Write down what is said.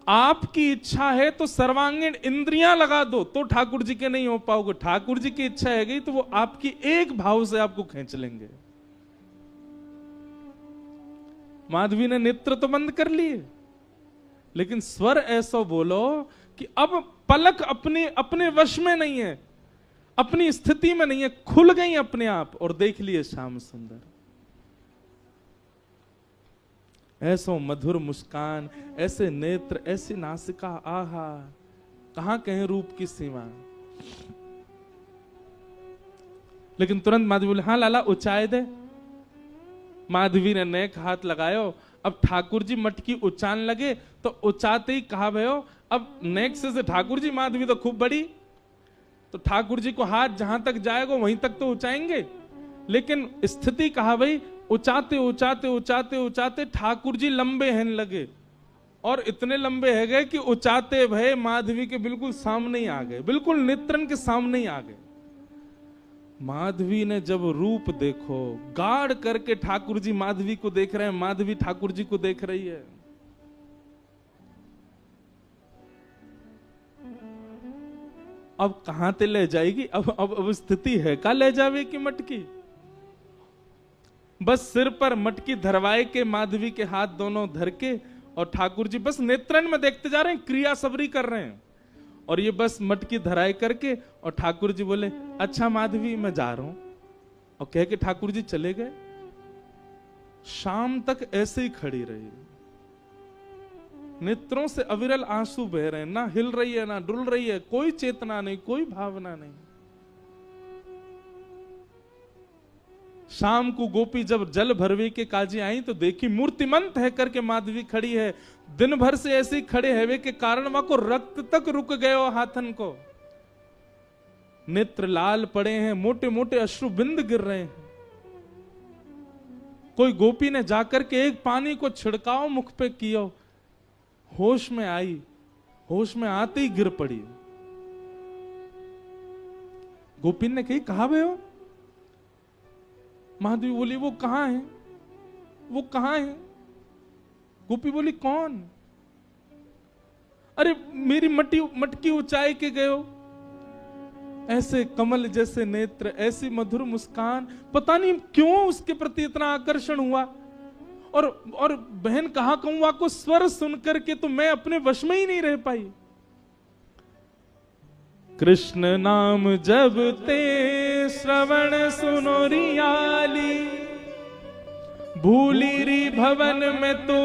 आपकी इच्छा है तो सर्वांगीण इंद्रियां लगा दो तो ठाकुर जी के नहीं हो पाओगे। ठाकुर जी की इच्छा है गई तो वो आपकी एक भाव से आपको खींच लेंगे। माधवी ने नेत्र तो बंद कर लिए, लेकिन स्वर ऐसा बोलो कि अब पलक अपने वश में नहीं है, अपनी स्थिति में नहीं है, खुल गई अपने आप और देख लिए श्याम सुंदर। ऐसो मधुर मुस्कान, ऐसे नेत्र, ऐसी नासिका, आहा कहां कहें रूप की सीमा। लेकिन तुरंत माधवी बोले, हाँ लाला उचाए दे। माधवी ने नेक हाथ लगायो। अब ठाकुर जी मटकी उचान लगे तो उचाते ही कहा भयो, अब नेक से ठाकुर जी, माधवी तो खूब बड़ी, तो ठाकुर जी को हाथ जहां तक जाएगा वहीं तक तो उचाएंगे। लेकिन स्थिति कहा भाई, उचाते उचाते उचाते उचाते ठाकुर जी लंबे हैं लगे, और इतने लंबे है गए कि उचाते भय माधवी के बिल्कुल सामने ही आ गए, बिल्कुल नेत्रन के सामने ही आ गए। माधवी ने जब रूप देखो, गाढ़ करके ठाकुर जी माधवी को देख रहे हैं, माधवी ठाकुर जी को देख रही है। अब कहां ते ले जाएगी, अब स्थिति है का ले जावे की मटकी। बस सिर पर मटकी धरवाए के माधवी के हाथ दोनों धर के, और ठाकुर जी बस नेत्रन में देखते जा रहे हैं, क्रिया सबरी कर रहे हैं, और ये बस मटकी धराए करके, और ठाकुर जी बोले, अच्छा माधवी मैं जा रहा हूं, और कह के ठाकुर जी चले गए। शाम तक ऐसे ही खड़ी रही, नेत्रों से अविरल आंसू बह रहे हैं, ना हिल रही है ना डुल रही है, कोई चेतना नहीं, कोई भावना नहीं। शाम को गोपी जब जल भरवे के काजी आई तो देखी मूर्तिमंत है करके माधवी खड़ी है। दिन भर से ऐसे खड़े हैवे के कारण वहां को रक्त तक रुक गए हो हाथन को, नेत्र लाल पड़े हैं, मोटे मोटे अश्रु बिंद गिर रहे हैं। कोई गोपी ने जाकर के एक पानी को छिड़काव मुख पे किया, होश में आई, होश में आते ही गिर पड़ी। गोपी ने कही, कहा भे हो? माधवी बोली, वो कहां है, वो कहां है? गोपी बोली, कौन? अरे मेरी मटकी ऊंचाई के गए हो, ऐसे कमल जैसे नेत्र, ऐसी मधुर मुस्कान, पता नहीं क्यों उसके प्रति इतना आकर्षण हुआ। और बहन कहा कहूँ को स्वर सुनकर के तो मैं अपने वश में ही नहीं रह पाई। कृष्ण नाम जब ते श्रवण सुनो रियाली, भूली री भवन में तो